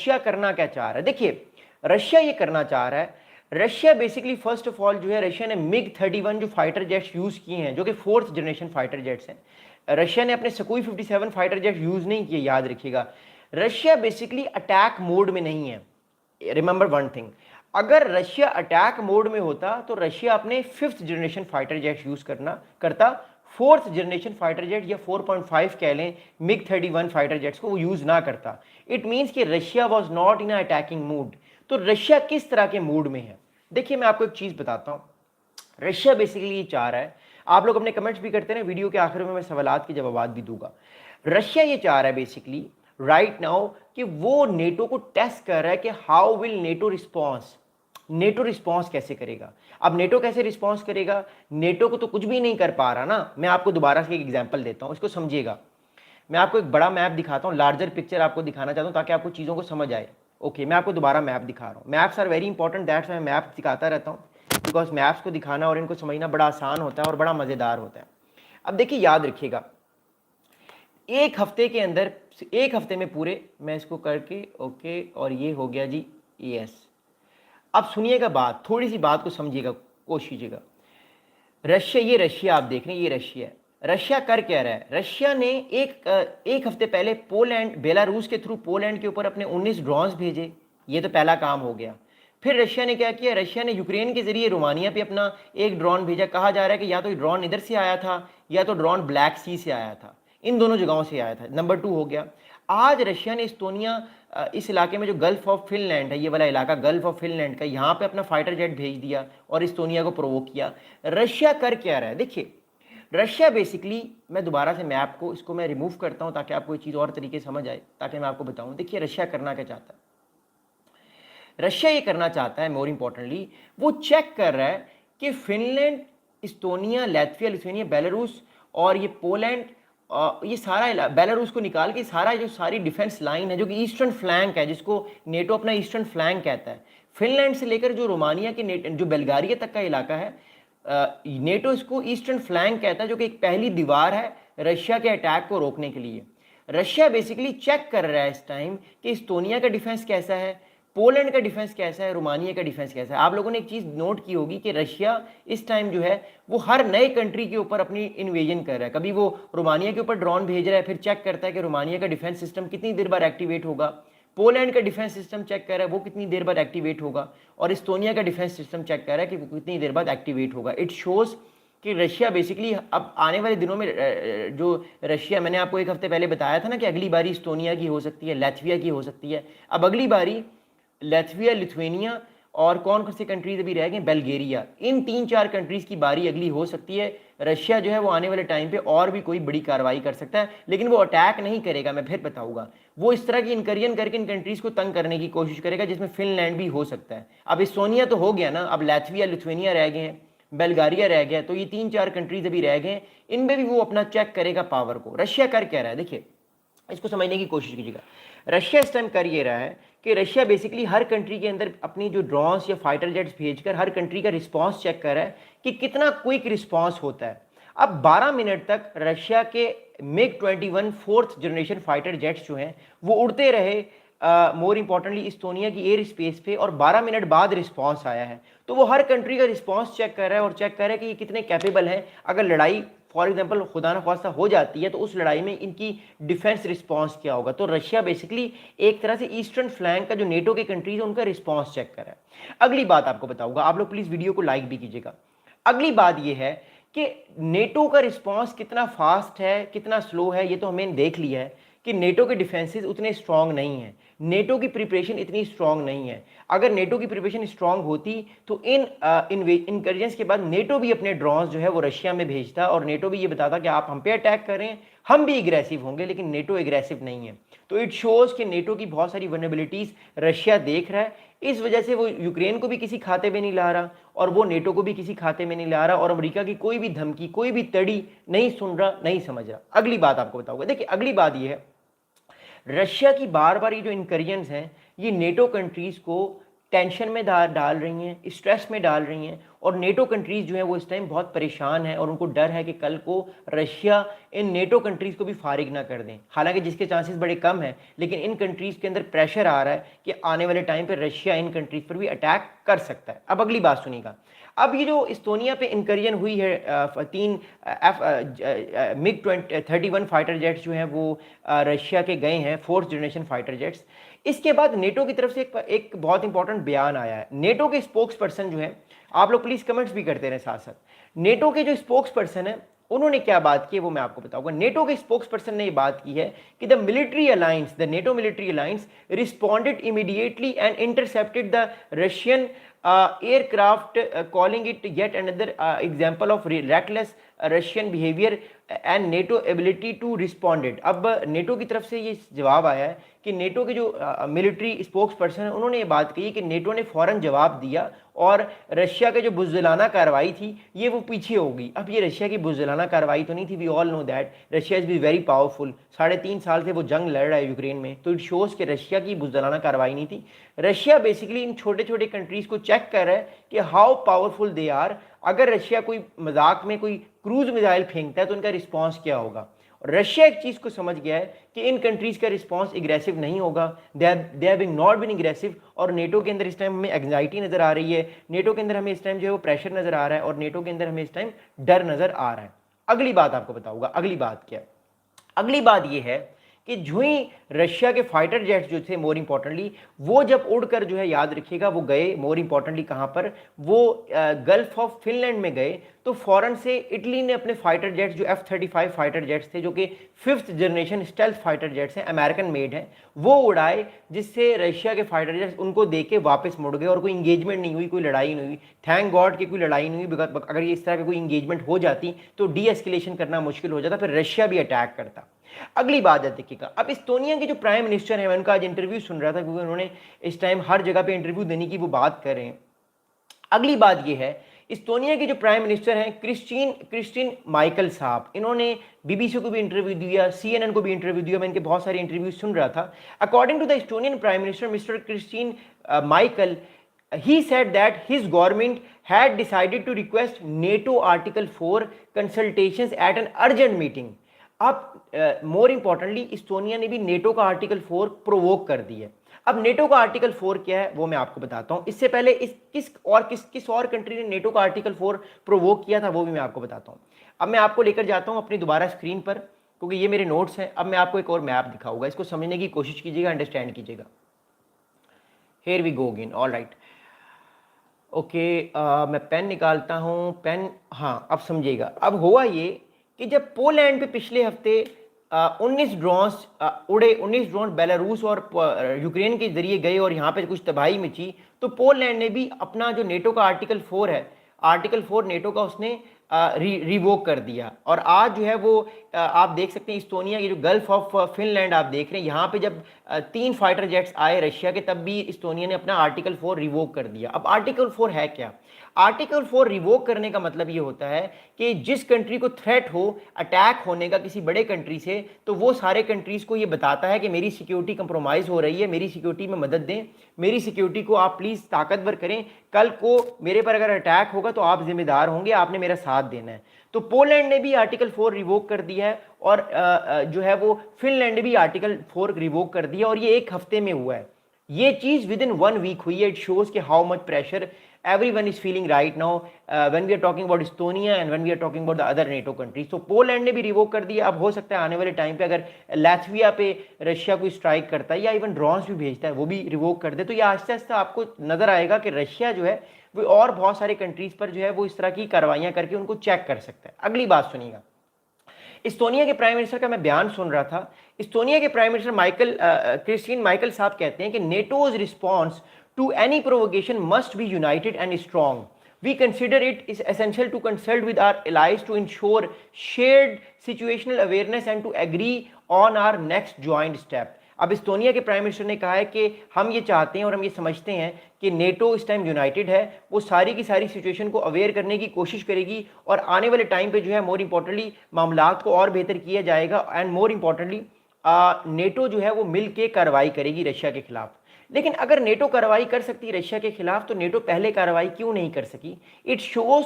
Russia करना क्या चाह रहा है। देखिए रशिया ये करना चाह रहा है, Russia basically first of all जो है रशिया ने MiG-31 जो फाइटर जेट्स यूज किए हैं, जो कि 4th जनरेशन फाइटर जेट्स हैं। रशिया ने अपने सुकोई 57 फाइटर जेट यूज नहीं किए, याद रखिएगा। रशिया बेसिकली अटैक मोड में नहीं है। रिमेंबर वन थिंग, अगर रशिया अटैक मोड में होता तो रशिया अपने 5th generation fighter jet use करता 4th जनरेशन फाइटर जेट या 4.5 कह लें MiG-31 फाइटर जेट्स को वो यूज ना करता। इट मींस कि Russia was not in attacking mood. तो रशिया किस तरह के मूड में है, देखिए मैं आपको एक चीज बताता हूं। रशिया बेसिकली ये चाह रहा है, आप लोग अपने कमेंट्स भी करते हैं, वीडियो के आखिर में मैं सवालात के जवाब भी दूंगा। रशिया ये चाह रहा है बेसिकली राइट नाउ कि वो नेटो को टेस्ट कर रहा है कि how will NATO response, NATO response कैसे करेगा। अब नेटो कैसे रिस्पॉन्स करेगा, नेटो को तो कुछ भी नहीं कर पा रहा ना। मैं आपको दोबारा से एक एग्जांपल देता हूं, इसको समझिएगा। मैं आपको एक बड़ा मैप दिखाता हूं, लार्जर पिक्चर आपको दिखाना चाहता हूं ताकि आपको चीज़ों को समझ आए। ओके मैं आपको दोबारा मैप दिखा रहा हूं। Maps are very important, that's मैं मैप दिखाता रहता हूं, बिकॉज मैप्स को दिखाना और इनको समझना बड़ा आसान होता है और बड़ा मज़ेदार होता है। अब देखिए याद रखिएगा, एक हफ्ते के अंदर, एक हफ्ते में पूरे, मैं इसको करके ओके और ये हो गया जी यस। अब सुनिएगा बात, थोड़ी सी बात को समझिएगा, कोशिश कीजिएगा। रशिया, ये रशिया आप देख रहे हैं, ये रशिया है। रशिया कर क्या रहा है, रशिया ने एक हफ्ते पहले पोलैंड, बेलारूस के थ्रू पोलैंड के ऊपर अपने 19 ड्रोन्स भेजे, ये तो पहला काम हो गया। फिर रशिया ने क्या किया, रशिया ने यूक्रेन के जरिए रोमानिया पे अपना एक ड्रोन भेजा। कहा जा रहा है कि या तो ड्रोन इधर से आया था या तो ड्रोन ब्लैक सी से आया था, इन दोनों जगहों से आया था। नंबर 2 हो गया, आज रशिया ने इस्तोनिया, इस इलाके में जो गल्फ ऑफ फिनलैंड है, ये वाला इलाका गल्फ ऑफ फिनलैंड का, यहाँ पे अपना फाइटर जेट भेज दिया और इस्तोनिया को प्रोवोक किया। रशिया कर क्या रहा है, देखिए रशिया बेसिकली, मैं दोबारा से मैप को, इसको मैं रिमूव करता हूँ ताकि आपको ये चीज़ और तरीके से समझ आए, ताकि मैं आपको बताऊँ। देखिए रशिया करना क्या चाहता है, रशिया ये करना चाहता है मोर इंपॉर्टेंटली, वो चेक कर रहा है कि Finland, Estonia, Latvia, Lithuania, Belarus और ये पोलैंड, ये सारा बेलारूस को निकाल के सारा जो सारी डिफेंस लाइन है जो कि ईस्टर्न फ्लैंक है, जिसको नेटो अपना ईस्टर्न फ्लैंक कहता है, फिनलैंड से लेकर जो रोमानिया के जो बल्गारिया तक का इलाका है, नेटो इसको ईस्टर्न फ्लैंक कहता है, जो कि एक पहली दीवार है रशिया के अटैक को रोकने के लिए। रशिया बेसिकली चेक कर रहा है इस टाइम कि इस्टोनिया का डिफेंस कैसा है, पोलैंड का डिफेंस कैसा है, रोमानिया का डिफेंस कैसा है। आप लोगों ने एक चीज़ नोट की होगी कि रशिया इस टाइम जो है वो हर नए कंट्री के ऊपर अपनी इन्वेजन कर रहा है। कभी वो रोमानिया के ऊपर ड्रोन भेज रहा है, फिर चेक करता है कि रोमानिया का डिफेंस सिस्टम कितनी देर बाद एक्टिवेट होगा, पोलैंड का डिफेंस सिस्टम चेक कर रहा है वो कितनी देर बाद एक्टिवेट होगा, और इस्टोनिया का डिफेंस सिस्टम चेक कर रहा है कि वो कितनी देर बाद एक्टिवेट होगा। इट शोज़ कि रशिया बेसिकली अब आने वाले दिनों में जो रशिया, मैंने आपको एक हफ्ते पहले बताया था ना कि अगली बारी इस्टोनिया की हो सकती है, लैटविया की हो सकती है। अब अगली बारी लैटविया, लिथुआनिया और कौन कौन सी कंट्रीज अभी रह गए, बल्गेरिया, इन 3-4 कंट्रीज की बारी अगली हो सकती है। रशिया जो है वो आने वाले टाइम पे और भी कोई बड़ी कार्रवाई कर सकता है, लेकिन वो अटैक नहीं करेगा, मैं फिर बताऊंगा। वो इस तरह की इनकरियन करके इन कंट्रीज को तंग करने की कोशिश करेगा, जिसमें फिनलैंड भी हो सकता है। अब इस्टोनिया तो हो गया ना, अब लैटविया, लिथुआनिया रह गए हैं, बल्गारिया रह गया, तो ये 3-4 कंट्रीज अभी रह गए, इनमें भी वो अपना चेक करेगा पावर को। रशिया कर क्या रहा है, देखिए इसको समझने की कोशिश कीजिएगा। रशिया इस टाइम कर ये रहा है कि रशिया बेसिकली हर कंट्री के अंदर अपनी जो ड्रोन्स या फाइटर जेट्स भेजकर हर कंट्री का रिस्पांस चेक कर रहा है कि कितना क्विक रिस्पांस होता है। अब 12 मिनट तक रशिया के MiG-21 4th generation fighter jets जो हैं वो उड़ते रहे, मोर इंपॉर्टेंटली इस्टोनिया की एयर स्पेस पे, और 12 मिनट बाद रिस्पांस आया है। तो वो हर कंट्री का रिस्पांस चेक कर रहा है और चेक कर रहा है कि ये कितने कैपेबल हैं। अगर लड़ाई फॉर एग्जाम्पल खुदा न खास्ता हो जाती है तो उस लड़ाई में इनकी डिफेंस रिस्पांस क्या होगा। तो रशिया बेसिकली एक तरह से ईस्टर्न फ्लैंक का जो नेटो के कंट्रीज है उनका रिस्पांस चेक कर रहा है। अगली बात आपको बताऊंगा, आप लोग प्लीज वीडियो को लाइक भी कीजिएगा। अगली बात यह है कि नेटो का रिस्पांस कितना फास्ट है कितना स्लो है, ये तो हमें देख लिया है कि नेटो के डिफेंसेस उतने स्ट्रांग नहीं है, नेटो की प्रिपरेशन इतनी स्ट्रांग नहीं है। अगर नेटो की प्रिपरेशन स्ट्रांग होती तो इन इनकर्जेंस के बाद नेटो भी अपने ड्रोन्स जो है वो रशिया में भेजता और नेटो भी ये बताता कि आप हम पे अटैक कर रहे हैं, हम भी एग्रेसिव होंगे, लेकिन नेटो एग्रेसिव नहीं है। तो इट शोज कि नेटो की बहुत सारी वनरेबिलिटीज रशिया देख रहा है, इस वजह से वो यूक्रेन को भी किसी खाते में नहीं ला रहा और वो नेटो को भी किसी खाते में नहीं ला रहा, और अमेरिका की कोई भी धमकी, कोई भी तड़ी नहीं सुन रहा, नहीं समझ रहा। अगली बात आपको बताऊंगा, देखिए अगली बात ये है, रशिया की बार बार ये जो इनकरियंस हैं ये नेटो कंट्रीज को टेंशन में डाल रही हैं, स्ट्रेस में डाल रही हैं, और नेटो कंट्रीज़ जो है वो इस टाइम बहुत परेशान हैं और उनको डर है कि कल को रशिया इन नेटो कंट्रीज़ को भी फारिग ना कर दें। हालांकि जिसके चांसेस बड़े कम हैं, लेकिन इन कंट्रीज़ के अंदर प्रेशर आ रहा है कि आने वाले टाइम पर रशिया इन कंट्रीज़ पर भी अटैक कर सकता है। अब अगली बात सुनिएगा। अब ये जो इस्टोनिया पे इंकर्जन हुई है, 3 मिग 31 फाइटर जेट्स जो हैं वो रशिया के गए हैं, 4th जनरेशन फाइटर जेट्स। इसके बाद नेटो की तरफ से एक बहुत इंपॉर्टेंट बयान आया है। नेटो के स्पोक्स पर्सन जो है, आप लोग प्लीज कमेंट्स भी करते रहे साथ साथ, नेटो के जो स्पोक्स पर्सन है उन्होंने क्या बात की है वो मैं आपको बताऊंगा। नेटो के स्पोक्स पर्सन ने ये बात की है कि the military alliance, the NATO military alliance responded immediately and intercepted the Russian aircraft, calling it yet another example of reckless Russian behavior and NATO ability to respond it। अब NATO की तरफ से ये जवाब आया है कि नेटो के जो मिलिट्री स्पोक्स पर्सन है उन्होंने ये बात कही कि नेटो ने फौरन जवाब दिया और रशिया के जो बुज़दिलाना कार्रवाई थी ये वो पीछे हो गई। अब ये रशिया की बुज़दिलाना कार्रवाई तो नहीं थी, we all know that Russia is be very powerful. 3.5 साल से वो जंग लड़ रहा है यूक्रेन में, तो इट शोज़ कि रशिया की बुज़दिलाना कार्रवाई नहीं थी। रशिया बेसिकली इन छोटे छोटे कंट्रीज़ को चेक कर रहा है कि हाउ पावरफुल दे आर। अगर रशिया कोई मजाक में कोई क्रूज मिसाइल फेंकता है तो उनका रिस्पॉन्स क्या होगा। और रशिया एक चीज़ को समझ गया है कि इन कंट्रीज़ का रिस्पॉन्स एग्रेसिव नहीं होगा, they have not been aggressive. और नेटो के अंदर इस टाइम हमें एंग्जाइटी नज़र आ रही है, नेटो के अंदर हमें इस टाइम जो है वो प्रेशर नज़र आ रहा है और नेटो के अंदर हमें इस टाइम डर नज़र आ रहा है। अगली बात आपको बताऊंगा। अगली बात क्या है? अगली बात ये है कि जो ही रशिया के फाइटर जेट्स जो थे, मोर इंपॉर्टेंटली वो जब उड़कर जो है, याद रखिएगा वो गए मोर इंपॉर्टेंटली कहाँ पर, वो गल्फ ऑफ फिनलैंड में गए, तो फौरन से इटली ने अपने फाइटर जेट्स जो F-35 फाइटर जेट्स थे जो कि 5th generation stealth fighter jets हैं, अमेरिकन मेड हैं, वो उड़ाए, जिससे रशिया के फाइटर जेट्स उनको देके वापस मुड़ गए और कोई इंगेजमेंट नहीं हुई, कोई लड़ाई नहीं हुई। थैंक गॉड कि कोई लड़ाई नहीं हुई, अगर ये इस तरह की कोई इंगेजमेंट हो जाती तो डी एस्केलेशन करना मुश्किल हो जाता, फिर रशिया भी अटैक करता। अगली बात है देखिएगा, अब इस्टोनिया के जो प्राइम मिनिस्टर हैं, मैं उनका आज इंटरव्यू सुन रहा था क्योंकि उन्होंने इस टाइम हर जगह पे इंटरव्यू देने की वो बात कर रहे हैं। अगली बात ये है, इस्टोनिया के जो प्राइम मिनिस्टर हैं क्रिस्टिन माइकल साहब, इन्होंने बीबीसी को भी इंटरव्यू दिया, CNN को भी इंटरव्यू दिया, मैं इनके बहुत सारे इंटरव्यू सुन रहा था। According to the Estonian prime minister mister Kristen Michal, he said that his government had decided to request NATO Article 4 consultations at an urgent meeting। अब मोर इंपॉर्टेंटली इस्टोनिया ने भी नेटो का आर्टिकल 4 प्रोवोक कर दिया है। अब NATO का article 4 क्या है वो मैं आपको बताता हूं। इससे पहले किस और कंट्री ने नेटो का आर्टिकल 4 प्रोवोक किया था वो भी मैं आपको बताता हूं। अब मैं आपको लेकर जाता हूं अपनी दोबारा स्क्रीन पर, क्योंकि ये मेरे नोट्स हैं। अब मैं आपको एक और मैप दिखाऊंगा, इसको समझने की कोशिश कीजिएगा, अंडरस्टैंड कीजिएगा। Here we go again, all right, okay, मैं पेन निकालता हूँ, पेन, हाँ अब समझिएगा। अब हुआ ये कि जब पोलैंड पे पिछले हफ्ते 19 ड्रोन्स उड़े, 19 ड्रोन बेलारूस और यूक्रेन के जरिए गए और यहाँ पे कुछ तबाही मची, तो पोलैंड ने भी अपना जो नेटो का आर्टिकल 4 है, आर्टिकल 4 नेटो का उसने रिवोक कर दिया। और आज जो है वो आप देख सकते हैं इस्टोनिया की जो गल्फ ऑफ फिनलैंड आप देख रहे हैं, यहाँ पे जब 3 फाइटर जेट्स आए रशिया के, तब भी इस्टोनिया ने अपना आर्टिकल 4 रिवोक कर दिया। अब आर्टिकल 4 है क्या? आर्टिकल 4 रिवोक करने का मतलब ये होता है कि जिस कंट्री को थ्रेट हो अटैक होने का किसी बड़े कंट्री से, तो वो सारे कंट्रीज़ को ये बताता है कि मेरी सिक्योरिटी कंप्रोमाइज़ हो रही है, मेरी सिक्योरिटी में मदद दें, मेरी सिक्योरिटी को आप प्लीज़ ताकतवर करें, कल को मेरे पर अगर अटैक होगा तो आप जिम्मेदार होंगे, आपने मेरा साथ देना है। तो पोलैंड ने भी आर्टिकल 4 रिवोक कर दिया है और जो है वो फिनलैंड ने भी आर्टिकल 4 रिवोक कर दिया, और ये एक हफ्ते में हुआ है। ये चीज़ विद इन 1 वीक हुई है। इट शोज़ कि how much pressure everyone is feeling right now when we are talking about Estonia and when we are talking about the other NATO countries। तो पोलैंड ने भी रिवोक कर दिया। अब हो सकता है आने वाले टाइम पे अगर लात्विया पे रशिया कोई स्ट्राइक करता है या इवन ड्रोन्स भी भेजता है वो भी रिवोक कर दे, तो ये आहिस्ता आहिस्ता आपको नजर आएगा कि रशिया जो है वो और बहुत सारे कंट्रीज पर जो है वो इस तरह की कार्रवाइयाँ करके उनको चेक कर सकता है। अगली बात सुनिएगा, इस्टोनिया के प्राइम मिनिस्टर का मैं बयान सुन रहा था। इस्टोनिया के प्राइम मिनिस्टर क्रिस्टिन माइकल साहब कहते हैं कि NATO's response to any provocation must be united and strong। We consider it is essential to consult with our allies to ensure shared situational awareness and to agree on our next joint step। अब Estonia के prime minister ने कहा है कि हम ये चाहते हैं और हम ये समझते हैं कि नेटो इस टाइम यूनाइटेड है, वो सारी की सारी सिचुएशन को अवेयर करने की कोशिश करेगी और आने वाले टाइम पे जो है मोर इम्पोर्टेंटली मामलात को और बेहतर किया जाएगा एंड मोर इम्पोर्टेंटली नेटो जो है वो मिल के कार्रवाई करेगी रशिया के खिलाफ। लेकिन अगर नेटो कार्रवाई कर सकती है रशिया के खिलाफ तो नेटो पहले कार्रवाई क्यों नहीं कर सकी? It shows